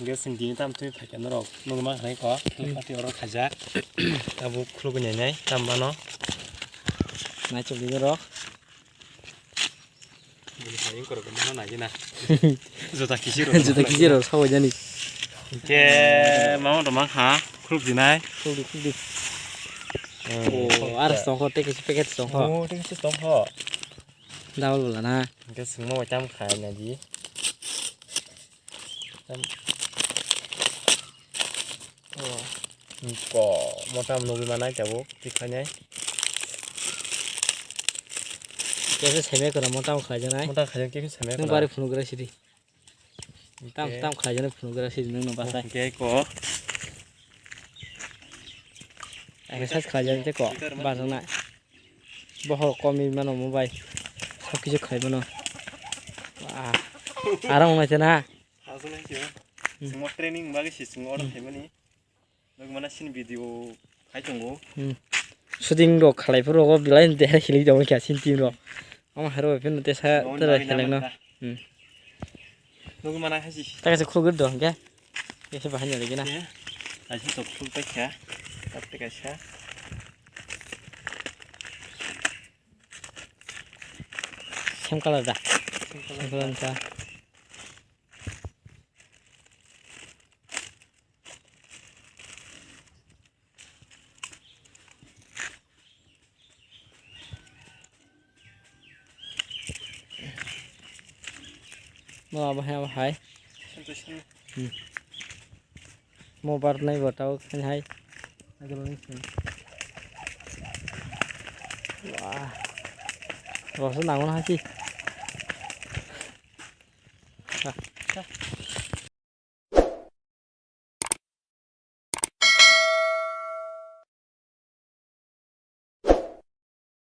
이게 승진이 땀 투입 할게 너로 너만 하나 거 파티 오러 가자 나부 그러고 내냐 땀 많어 나 좀 이거로 우리 사인 거라고 뭐 나기나 저다 기시로 저다 기지로 사고 자니 이제 마음도 많아 그룹 지나이 쿨디 오 알았어 거 떼기 패켓 써 오 되게 좀 허 나올 몰라나 cái sừng màu trăm khải là gì có một trăm nuôi mà nãy cháu thì khai nhé 그래서 세매거나 뭐 땀 가잖아 một trăm khai cái xem 능 바리 푸는 거라 시리 땀 가잖아 푸는 거라 시리 능는 바사 cái có 그 사스 가잖아 저거 바상나 뭐 거미만 오면 바이 섞이지 갈면 와 알아먹 맞잖아 하소는 지금 semua training bagi sih semua orang hebat nih bagaimana sih video hai 정보 슈팅도 칼라이프로고 빌라인 데 힐링 좀 이렇게 신팀로 아마 하루 옆에는 대사 들어 헬랭노 bagaimana haji 딱해서 쿨거도 한게 이게 봐 하냐 되기나 아직 또 풀백이야 딱딱하샤 semkalada semkalada mau apa hai mau bar này vào tao anh hay wow rồi số nào nó hay chi